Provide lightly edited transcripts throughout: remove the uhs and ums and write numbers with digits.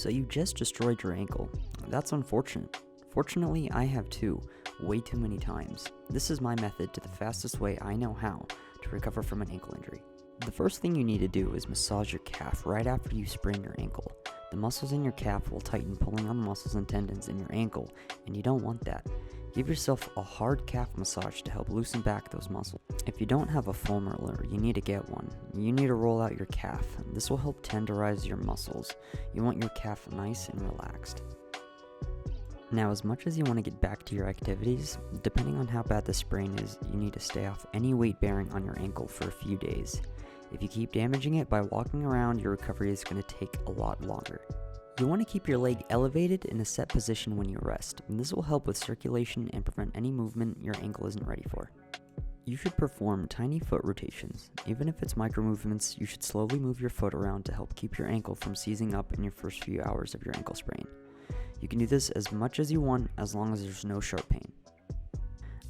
So you just destroyed your ankle. That's unfortunate. Fortunately, I have too, way too many times. This is my method to the fastest way I know how to recover from an ankle injury. The first thing you need to do is massage your calf right after you sprain your ankle. The muscles in your calf will tighten, pulling on the muscles and tendons in your ankle, and you don't want that. Give yourself a hard calf massage to help loosen back those muscles. If you don't have a foam roller, you need to get one. You need to roll out your calf. This will help tenderize your muscles. You want your calf nice and relaxed. Now, as much as you want to get back to your activities, depending on how bad the sprain is, you need to stay off any weight bearing on your ankle for a few days. If you keep damaging it by walking around, your recovery is going to take a lot longer. You want to keep your leg elevated in a set position when you rest, and this will help with circulation and prevent any movement your ankle isn't ready for. You should perform tiny foot rotations. Even if it's micro movements, you should slowly move your foot around to help keep your ankle from seizing up in your first few hours of your ankle sprain. You can do this as much as you want as long as there's no sharp pain.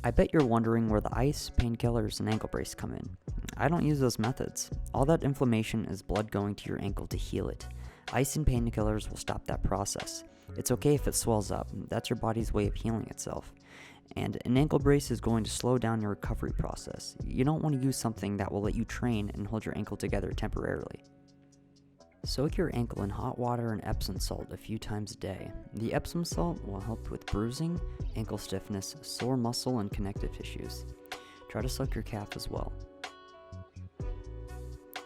I bet you're wondering where the ice, painkillers, and ankle brace come in. I don't use those methods. All that inflammation is blood going to your ankle to heal it. Ice and painkillers will stop that process. It's okay if it swells up. That's your body's way of healing itself. And an ankle brace is going to slow down your recovery process. You don't want to use something that will let you train and hold your ankle together temporarily. Soak your ankle in hot water and Epsom salt a few times a day. The Epsom salt will help with bruising, ankle stiffness, sore muscle, and connective tissues. Try to soak your calf as well.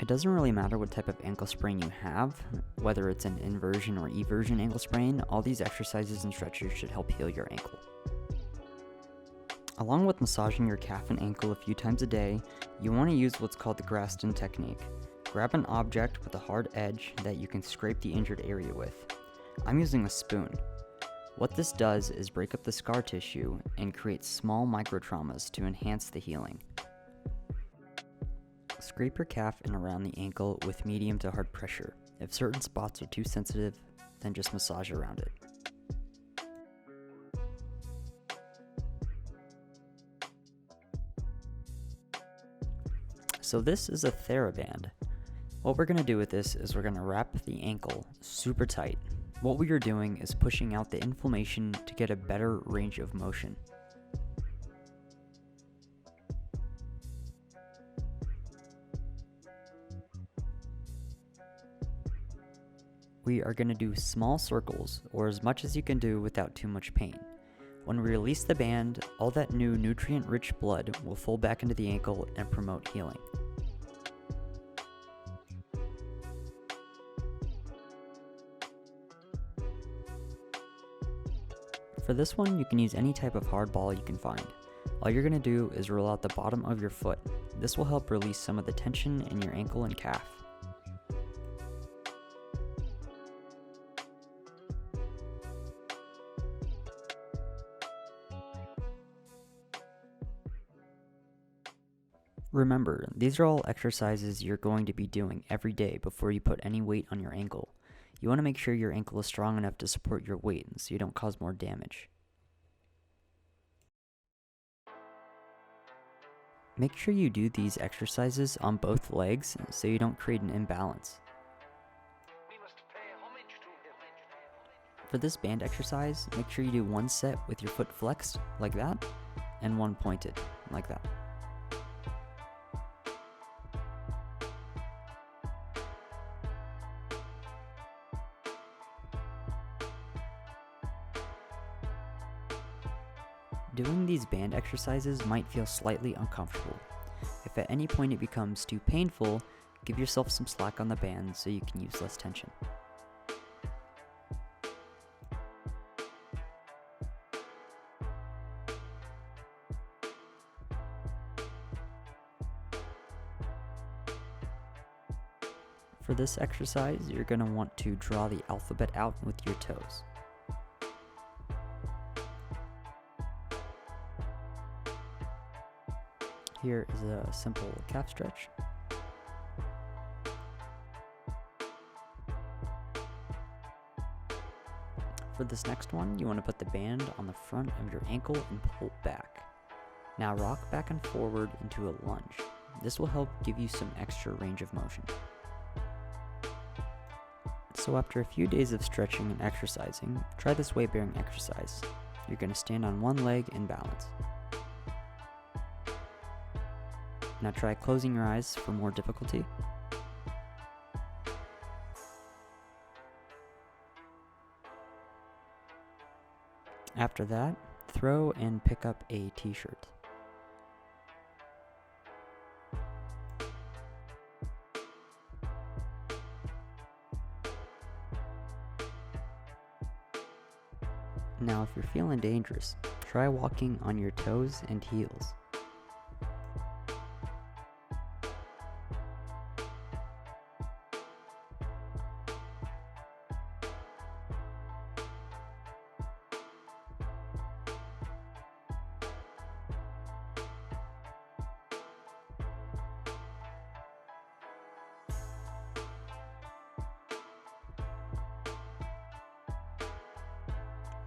It doesn't really matter what type of ankle sprain you have, whether it's an inversion or eversion ankle sprain, all these exercises and stretches should help heal your ankle. Along with massaging your calf and ankle a few times a day, you want to use what's called the Graston technique. Grab an object with a hard edge that you can scrape the injured area with. I'm using a spoon. What this does is break up the scar tissue and create small microtraumas to enhance the healing. Scrape your calf and around the ankle with medium to hard pressure. If certain spots are too sensitive, then just massage around it. So this is a TheraBand. What we're going to do with this is we're going to wrap the ankle super tight. What we are doing is pushing out the inflammation to get a better range of motion. We are going to do small circles, or as much as you can do without too much pain. When we release the band, all that new nutrient-rich blood will flow back into the ankle and promote healing. For this one, you can use any type of hard ball you can find. All you're going to do is roll out the bottom of your foot. This will help release some of the tension in your ankle and calf. Remember, these are all exercises you're going to be doing every day before you put any weight on your ankle. You want to make sure your ankle is strong enough to support your weight so you don't cause more damage. Make sure you do these exercises on both legs so you don't create an imbalance. For this band exercise, make sure you do one set with your foot flexed, like that, and one pointed, like that. Doing these band exercises might feel slightly uncomfortable. If at any point it becomes too painful, give yourself some slack on the band so you can use less tension. For this exercise, you're going to want to draw the alphabet out with your toes. Here is a simple calf stretch. For this next one, you want to put the band on the front of your ankle and pull back. Now rock back and forward into a lunge. This will help give you some extra range of motion. So after a few days of stretching and exercising, try this weight-bearing exercise. You're going to stand on one leg and balance. Now try closing your eyes for more difficulty. After that, throw and pick up a t-shirt. Now if you're feeling dangerous, try walking on your toes and heels.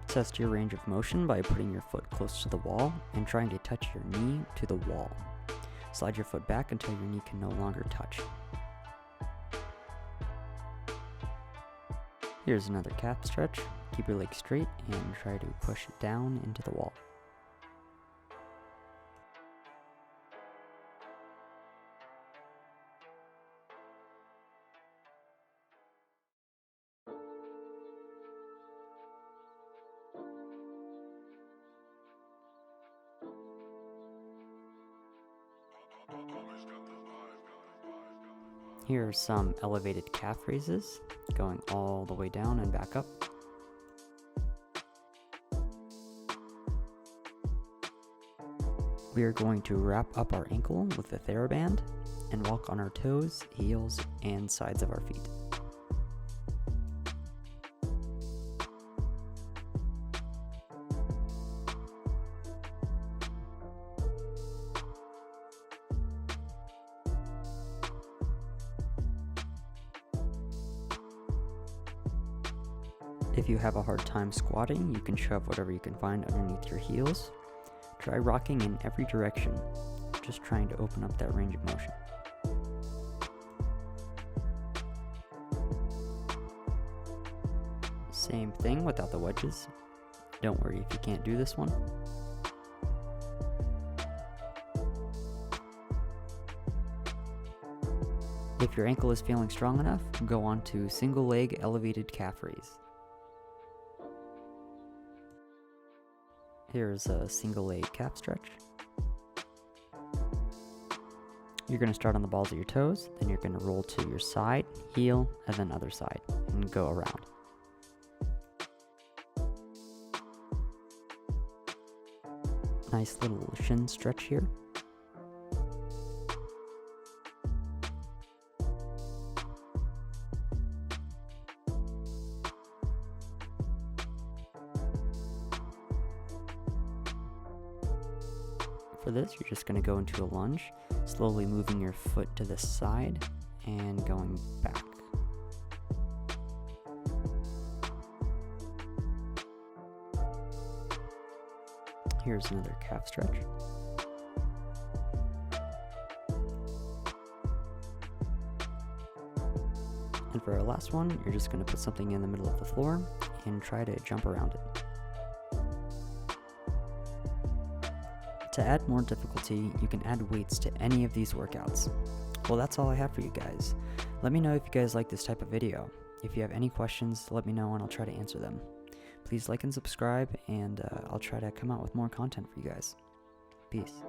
Test your range of motion by putting your foot close to the wall and trying to touch your knee to the wall. Slide your foot back until your knee can no longer touch. Here's another calf stretch. Keep your leg straight and try to push it down into the wall. Here are some elevated calf raises, going all the way down and back up. We are going to wrap up our ankle with the TheraBand and walk on our toes, heels, and sides of our feet. If you have a hard time squatting, you can shove whatever you can find underneath your heels. Try rocking in every direction, just trying to open up that range of motion. Same thing without the wedges. Don't worry if you can't do this one. If your ankle is feeling strong enough, go on to single leg elevated calf raise. Here's a single leg calf stretch. You're going to start on the balls of your toes, then you're going to roll to your side, heel, and then other side, and go around. Nice little shin stretch here. For this, you're just going to go into a lunge, slowly moving your foot to the side and going back. Here's another calf stretch. And for our last one, you're just going to put something in the middle of the floor and try to jump around it. To add more difficulty, you can add weights to any of these workouts. Well, that's all I have for you guys. Let me know if you guys like this type of video. If you have any questions, let me know and I'll try to answer them. Please like and subscribe, and I'll try to come out with more content for you guys. Peace.